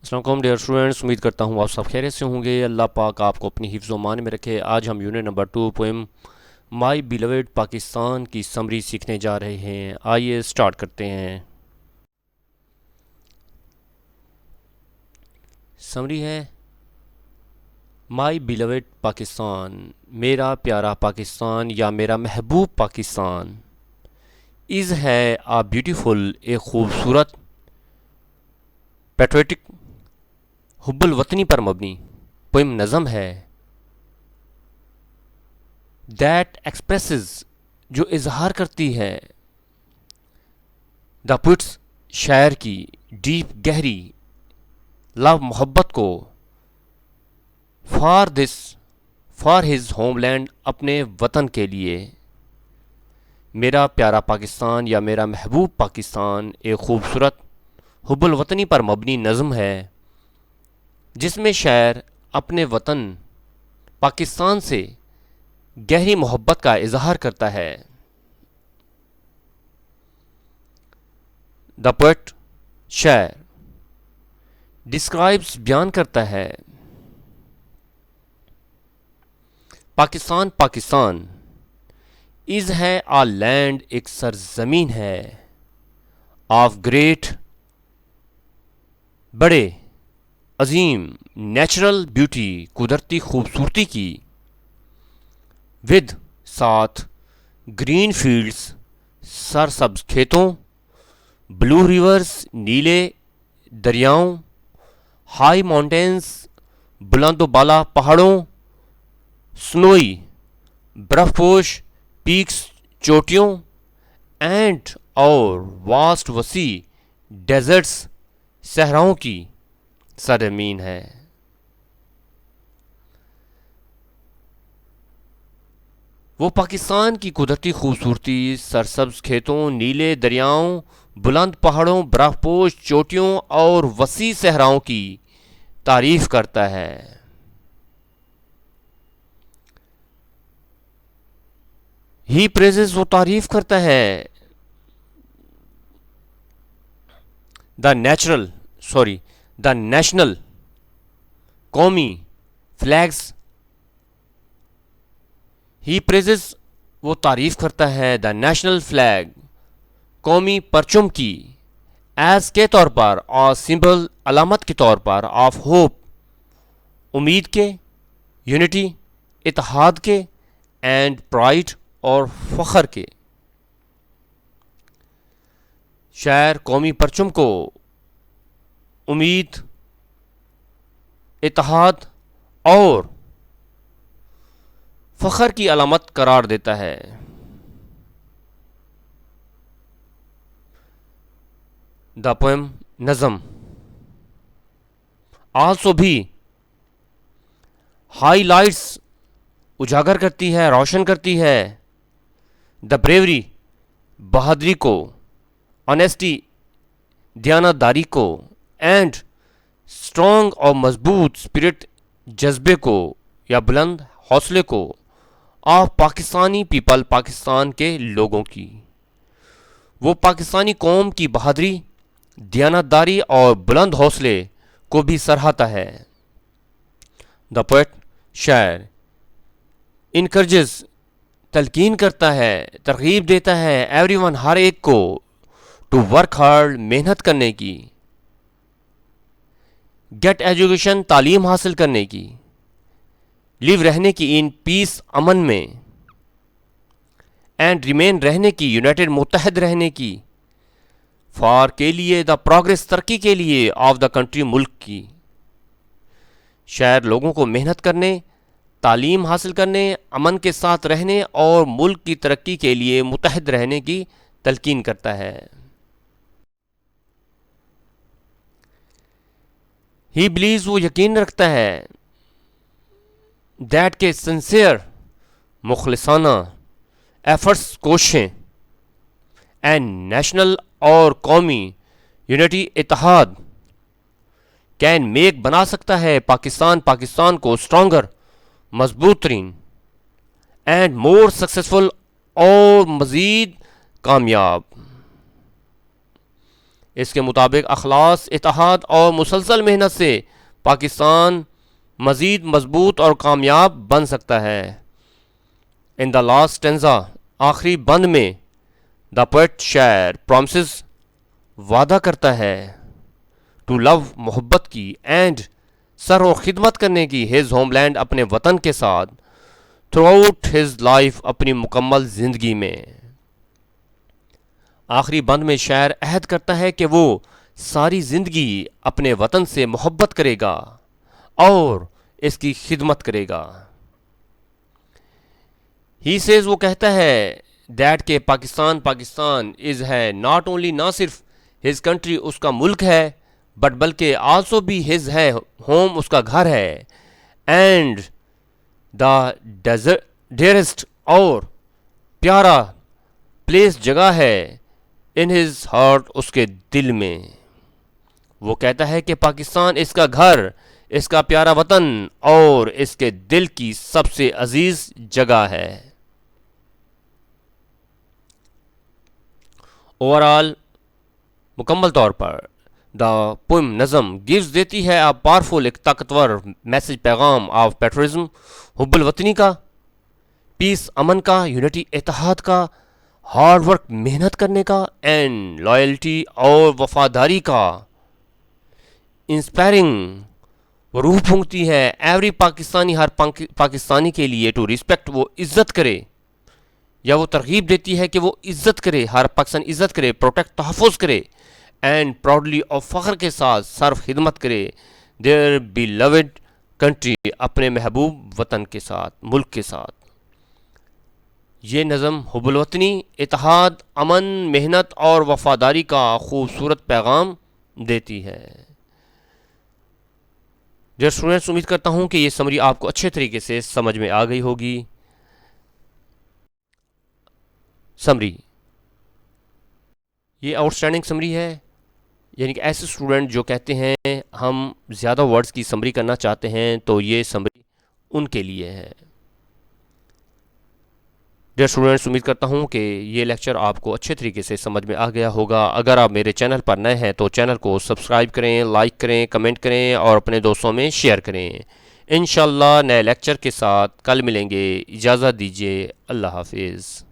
السلام علیکم dear students, امید کرتا ہوں آپ سب خیریت سے ہوں گے۔ اللہ پاک آپ کو اپنی حفظ و امان میں رکھے۔ آج ہم یونٹ نمبر 2 پوئم مائی بیلوڈ پاکستان کی سمری سیکھنے جا رہے ہیں۔ آئیے سٹارٹ کرتے ہیں۔ سمری ہے: مائی بیلوڈ پاکستان، میرا پیارا پاکستان یا میرا محبوب پاکستان، از ہے آ بیوٹیفل، ایک خوبصورت پیٹریٹک حب الوطنی پر مبنی پوئم نظم ہے۔ دیٹ ایکسپریسز، جو اظہار کرتی ہے، دا پوئٹس، شاعر کی ڈیپ گہری لو، محبت کو، فار ہز ہوم لینڈ، اپنے وطن کے لیے۔ میرا پیارا پاکستان یا میرا محبوب پاکستان ایک خوبصورت حب الوطنی پر مبنی نظم ہے جس میں شاعر اپنے وطن پاکستان سے گہری محبت کا اظہار کرتا ہے۔ دا پوئٹ، شاعر، ڈسکرائبس، بیان کرتا ہے، پاکستان از ہے آ لینڈ، ایک سرزمین ہے، آف گریٹ، بڑے، عظیم، نیچرل بیوٹی، قدرتی خوبصورتی کی، ود، ساتھ، گرین فیلڈز، سرسبز کھیتوں، بلو ریورز، نیلے دریاؤں، ہائی ماؤنٹینز، بلند و بالا پہاڑوں، سنوئی، برف پوش پیکس، چوٹیوں، اینڈ اور واسٹ، وسیع، ڈیزرٹس، صحراؤں کی سرزمین ہے۔ وہ پاکستان کی قدرتی خوبصورتی، سرسبز کھیتوں، نیلے دریاؤں، بلند پہاڑوں، برف پوش چوٹیوں اور وسیع صحراؤں کی تعریف کرتا ہے۔ ہی پریزز، وہ تعریف کرتا ہے، دا نیشنل، قومی، فلیگز، ہی پریزز، وہ تعریف کرتا ہے، دا نیشنل فلیگ، قومی پرچم کی، ایز کے طور پر، اور سمبل، علامت کے طور پر، آف ہوپ، امید کے، یونٹی، اتحاد کے، اینڈ پرائڈ، اور فخر کے۔ شاعر قومی پرچم کو امید، اتحاد اور فخر کی علامت قرار دیتا ہے۔ دا پوئم نظم آلسو بھی ہائی لائٹس، اجاگر کرتی ہے، روشن کرتی ہے، دا بریوری، بہادری کو، آنیسٹی، دیانتداری کو، اینڈ اسٹرانگ، اور مضبوط، اسپرٹ، جذبے کو یا بلند حوصلے کو، آف پاکستانی پیپل، پاکستان کے لوگوں کی۔ وہ پاکستانی قوم کی بہادری، دیانتداری اور بلند حوصلے کو بھی سراہتا ہے۔ دا پوئٹ، شاعر، انکریجز، تلقین کرتا ہے، ترغیب دیتا ہے، ایوری ون، ہر ایک کو، ٹو ورک ہارڈ، محنت کرنے کی، گیٹ ایجوکیشن، تعلیم حاصل کرنے کی، لیو، رہنے کی، ان پیس، امن میں، اینڈ ریمین، رہنے کی، یونائٹڈ، متحد رہنے کی، فار، کے لیے، دا پروگریس، ترقی کے لیے، آف دا کنٹری، ملک کی۔ شاعر لوگوں کو محنت کرنے، تعلیم حاصل کرنے، امن کے ساتھ رہنے اور ملک کی ترقی کے لیے متحد رہنے کی تلقین کرتا ہے۔ ہی بلیوز، وہ یقین رکھتا ہے، دیٹ کے سنسیئر، مخلصانہ، ایفرٹس، کوششیں، اینڈ نیشنل، اور قومی، یونٹی، اتحاد، کین میک، بنا سکتا ہے، پاکستان کو، اسٹرانگر، مضبوط ترین، اینڈ مور سکسیسفل، اور مزید کامیاب، اس کے مطابق اخلاص، اتحاد اور مسلسل محنت سے پاکستان مزید مضبوط اور کامیاب بن سکتا ہے۔ ان دا لاسٹ ٹینزا، آخری بند میں، دا پوئٹ شاعر پرومسز، وعدہ کرتا ہے، ٹو لو، محبت کی، اینڈ سر و خدمت کرنے کی، ہز ہوم لینڈ، اپنے وطن کے ساتھ، تھرو آؤٹ ہز لائف، اپنی مکمل زندگی میں۔ آخری بند میں شاعر عہد کرتا ہے کہ وہ ساری زندگی اپنے وطن سے محبت کرے گا اور اس کی خدمت کرے گا۔ ہی سیز، وہ کہتا ہے دیٹ کہ پاکستان ہے ناٹ اونلی، نہ صرف ہز کنٹری، اس کا ملک ہے، بٹ بلکہ آلسو بھی ہز ہے، ہوم، اس کا گھر ہے، اینڈ دا ڈیئرسٹ، اور پیارا پلیس، جگہ ہے، ان ہز ہارٹ، اس کے دل میں۔ وہ کہتا ہے کہ پاکستان اس کا گھر، اس کا پیارا وطن اور اس کے دل کی سب سے عزیز جگہ ہے۔ اوورآل، مکمل طور پر، دا پوئم نظم گیوز دیتی ہے پاورفل، ایک طاقتور میسج، پیغام آف پیٹرزم، حب الوطنی کا، پیس، امن کا، یونٹی، اتحاد کا، ہارڈ ورک، محنت کرنے کا، اینڈ لائلٹی، اور وفاداری کا۔ انسپائرنگ، روح پھونکتی ہے ایوری پاکستانی، ہر پاکستانی کے لیے، ٹو ریسپیکٹ، وہ عزت کرے، یا وہ ترغیب دیتی ہے کہ وہ عزت کرے، ہر پاکستانی عزت کرے، پروٹیکٹ، تحفظ کرے، اینڈ پراؤڈلی، اور فخر کے ساتھ صرف خدمت کرے، دیئر بی لوڈ کنٹری، اپنے محبوب وطن کے ساتھ، ملک کے ساتھ۔ یہ نظم حب الوطنی، اتحاد، امن، محنت اور وفاداری کا خوبصورت پیغام دیتی ہے۔ ڈیئر اسٹوڈنٹس، امید کرتا ہوں کہ یہ سمری آپ کو اچھے طریقے سے سمجھ میں آ گئی ہوگی۔ سمری، یہ آؤٹ اسٹینڈنگ سمری ہے، یعنی کہ ایسے اسٹوڈنٹ جو کہتے ہیں ہم زیادہ ورڈز کی سمری کرنا چاہتے ہیں تو یہ سمری ان کے لیے ہے۔ ڈیئر اسٹوڈنٹس، امید کرتا ہوں کہ یہ لیکچر آپ کو اچھے طریقے سے سمجھ میں آ گیا ہوگا۔ اگر آپ میرے چینل پر نئے ہیں تو چینل کو سبسکرائب کریں، لائک کریں، کمنٹ کریں اور اپنے دوستوں میں شیئر کریں۔ انشاءاللہ نئے لیکچر کے ساتھ کل ملیں گے۔ اجازت دیجیے، اللہ حافظ۔